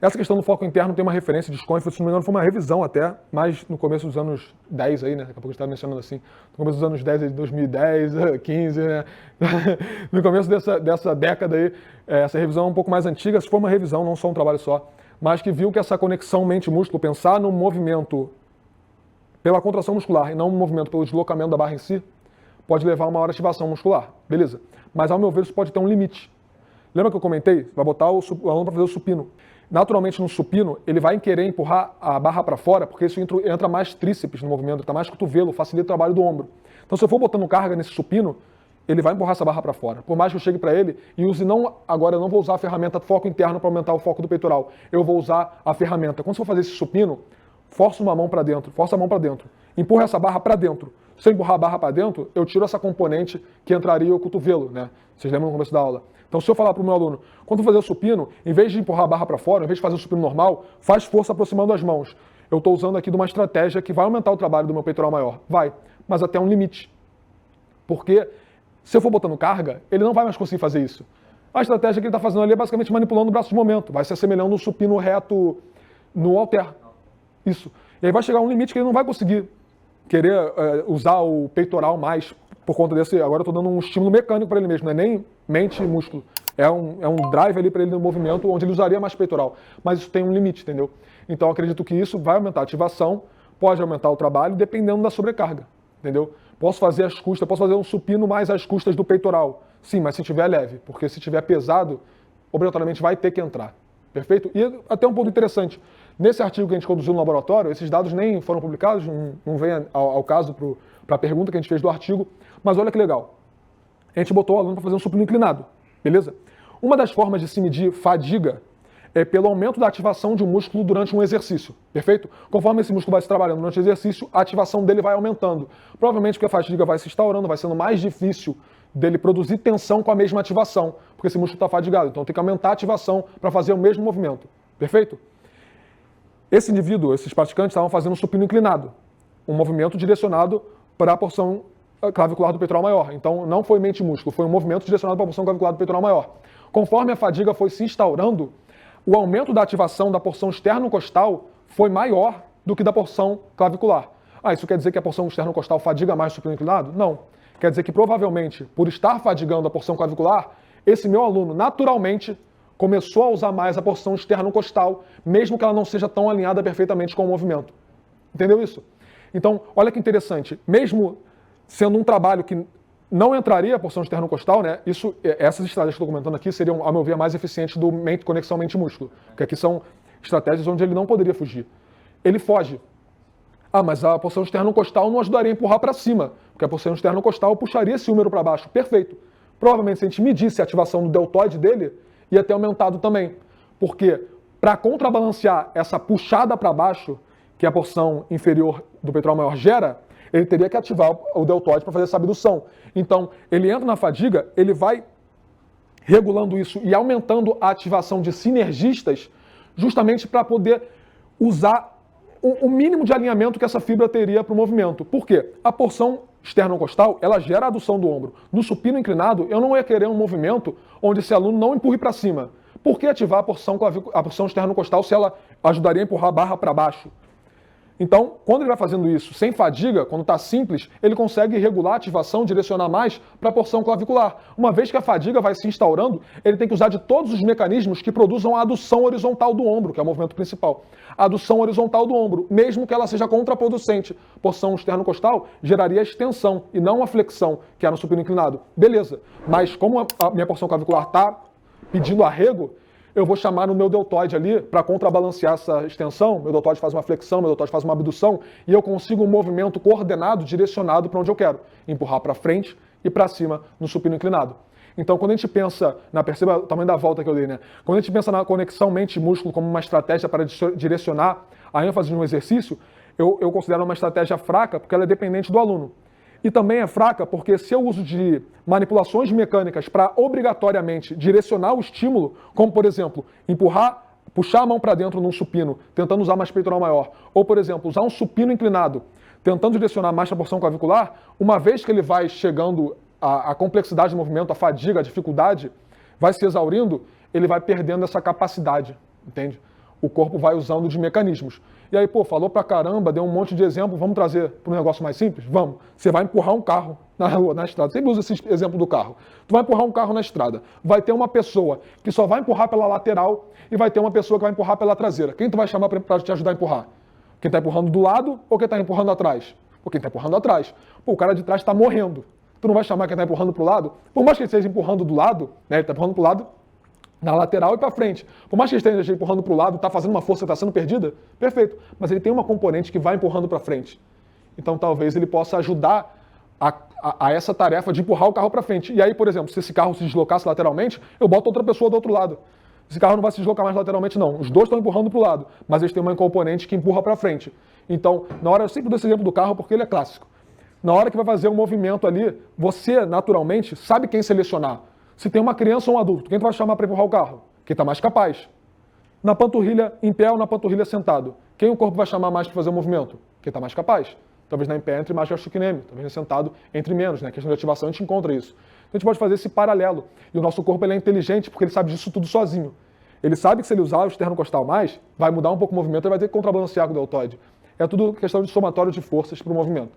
Essa questão do foco interno tem uma referência de Schoenfeld, se não me engano, foi uma revisão até, mas no começo dos anos 10 aí, né? Daqui a pouco a gente estava mencionando assim, no começo dos anos 10, de 2010, 15, né? No começo dessa década aí, essa revisão é um pouco mais antiga, se for uma revisão, não só um trabalho só, mas que viu que essa conexão mente-músculo, pensar no movimento pela contração muscular e não no movimento pelo deslocamento da barra em si, pode levar a uma maior ativação muscular, beleza. Mas ao meu ver isso pode ter um limite. Lembra que eu comentei? Vai botar o aluno para fazer o supino. Naturalmente no supino, ele vai querer empurrar a barra para fora, porque isso entra mais tríceps no movimento, entra mais cotovelo, facilita o trabalho do ombro. Então se eu for botando carga nesse supino, ele vai empurrar essa barra para fora. Por mais que eu chegue para ele e use agora eu não vou usar a ferramenta foco interno para aumentar o foco do peitoral. Eu vou usar a ferramenta. Quando você for fazer esse supino, força uma mão para dentro, força a mão para dentro. Empurra essa barra para dentro. Se eu empurrar a barra para dentro, eu tiro essa componente que entraria o cotovelo, né? Vocês lembram no começo da aula? Então, se eu falar para o meu aluno, quando fazer o supino, em vez de empurrar a barra para fora, em vez de fazer o supino normal, faz força aproximando as mãos. Eu estou usando aqui de uma estratégia que vai aumentar o trabalho do meu peitoral maior. Vai, mas até um limite. Porque se eu for botando carga, ele não vai mais conseguir fazer isso. A estratégia que ele está fazendo ali é basicamente manipulando o braço de momento. Vai se assemelhando no supino reto no halter. Isso. E aí vai chegar um limite que ele não vai conseguir querer usar o peitoral mais por conta desse. Agora eu estou dando um estímulo mecânico para ele mesmo, não é nem mente e músculo. É um drive ali para ele no movimento onde ele usaria mais peitoral. Mas isso tem um limite, entendeu? Então eu acredito que isso vai aumentar a ativação, pode aumentar o trabalho dependendo da sobrecarga, entendeu? Posso fazer às custas, posso fazer um supino mais às custas do peitoral. Sim, mas se tiver leve, porque se tiver pesado, obrigatoriamente vai ter que entrar. Perfeito? E até um ponto interessante. Nesse artigo que a gente conduziu no laboratório, esses dados nem foram publicados, não vem ao caso para a pergunta que a gente fez do artigo, mas olha que legal. A gente botou o aluno para fazer um supino inclinado, beleza? Uma das formas de se medir fadiga é pelo aumento da ativação de um músculo durante um exercício, perfeito? Conforme esse músculo vai se trabalhando durante o exercício, a ativação dele vai aumentando. Provavelmente porque a fadiga vai se instaurando, vai sendo mais difícil dele produzir tensão com a mesma ativação, porque esse músculo está fadigado, então tem que aumentar a ativação para fazer o mesmo movimento, perfeito? Esse indivíduo, esses praticantes, estavam fazendo um supino inclinado, um movimento direcionado para a porção clavicular do peitoral maior. Então, não foi mente e músculo, foi um movimento direcionado para a porção clavicular do peitoral maior. Conforme a fadiga foi se instaurando, o aumento da ativação da porção externo-costal foi maior do que da porção clavicular. Isso quer dizer que a porção externo-costal fadiga mais o supino inclinado? Não. Quer dizer que, provavelmente, por estar fadigando a porção clavicular, esse meu aluno, naturalmente, começou a usar mais a porção externo-costal, mesmo que ela não seja tão alinhada perfeitamente com o movimento. Entendeu isso? Então, olha que interessante. Mesmo sendo um trabalho que não entraria a porção externo-costal, né? Essas estratégias que eu estou comentando aqui seriam, ao meu ver, mais eficientes do conexão mente-músculo. Porque aqui são estratégias onde ele não poderia fugir. Ele foge. Mas a porção externo-costal não ajudaria a empurrar para cima, porque a porção externo-costal puxaria esse húmero para baixo. Perfeito. Provavelmente, se a gente medisse a ativação do deltoide dele, ia ter aumentado também. Porque para contrabalancear essa puxada para baixo, que a porção inferior do peitoral maior gera, ele teria que ativar o deltoide para fazer essa abdução. Então, ele entra na fadiga, ele vai regulando isso e aumentando a ativação de sinergistas, justamente para poder usar o mínimo de alinhamento que essa fibra teria para o movimento. Por quê? A porção externo-costal, ela gera a adução do ombro. No supino inclinado, eu não ia querer um movimento onde esse aluno não empurre para cima. Por que ativar a porção externo-costal se ela ajudaria a empurrar a barra para baixo? Então, quando ele vai fazendo isso sem fadiga, quando está simples, ele consegue regular a ativação, direcionar mais para a porção clavicular. Uma vez que a fadiga vai se instaurando, ele tem que usar de todos os mecanismos que produzam a adução horizontal do ombro, que é o movimento principal. A adução horizontal do ombro, mesmo que ela seja contraproducente. Porção externo-costal geraria a extensão e não a flexão, que é no supino inclinado. Beleza, mas como a minha porção clavicular está pedindo arrego, eu vou chamar no meu deltoide ali para contrabalancear essa extensão, meu deltoide faz uma flexão, meu deltoide faz uma abdução, e eu consigo um movimento coordenado, direcionado para onde eu quero, empurrar para frente e para cima no supino inclinado. Então, quando a gente pensa, perceba o tamanho da volta que eu dei, né? Quando a gente pensa na conexão mente-músculo como uma estratégia para direcionar a ênfase de um exercício, eu considero uma estratégia fraca porque ela é dependente do aluno. E também é fraca porque se eu uso de manipulações mecânicas para obrigatoriamente direcionar o estímulo, como por exemplo, puxar a mão para dentro num supino, tentando usar mais peitoral maior, ou por exemplo, usar um supino inclinado, tentando direcionar mais a porção clavicular, uma vez que ele vai chegando a complexidade do movimento, a fadiga, a dificuldade, vai se exaurindo, ele vai perdendo essa capacidade, entende? o corpo vai usando de mecanismos. E aí, pô, falou pra caramba, deu um monte de exemplo, vamos trazer para um negócio mais simples? Vamos. Você vai empurrar um carro na rua, na estrada. Sempre usa esse exemplo do carro. Tu vai empurrar um carro na estrada. Vai ter uma pessoa que só vai empurrar pela lateral e vai ter uma pessoa que vai empurrar pela traseira. Quem tu vai chamar para te ajudar a empurrar? Quem está empurrando do lado ou quem está empurrando atrás? Pô, quem está empurrando atrás. Pô, o cara de trás está morrendo. Tu não vai chamar quem está empurrando pro lado? Por mais que ele esteja empurrando do lado, né, ele está empurrando pro lado, na lateral e para frente. Por mais que ele esteja empurrando para o lado, está fazendo uma força que está sendo perdida, perfeito. Mas ele tem uma componente que vai empurrando para frente. Então talvez ele possa ajudar a essa tarefa de empurrar o carro para frente. E aí, por exemplo, se esse carro se deslocasse lateralmente, eu boto outra pessoa do outro lado. Esse carro não vai se deslocar mais lateralmente, não. Os dois estão empurrando para o lado, mas eles têm uma componente que empurra para frente. Então, na hora, eu sempre dou esse exemplo do carro porque ele é clássico. Na hora que vai fazer um movimento ali, você, naturalmente, sabe quem selecionar. Se tem uma criança ou um adulto, quem tu vai chamar para empurrar o carro? Quem está mais capaz. Na panturrilha em pé ou na panturrilha sentado? Quem o corpo vai chamar mais para fazer o movimento? Quem está mais capaz. Talvez na em pé entre mais gastrocnêmio, talvez na sentado entre menos, né? A questão de ativação a gente encontra isso. Então a gente pode fazer esse paralelo. E o nosso corpo ele é inteligente porque ele sabe disso tudo sozinho. Ele sabe que se ele usar o esternocostal mais, vai mudar um pouco o movimento e vai ter que contrabalancear com o deltoide. É tudo questão de somatório de forças para o movimento.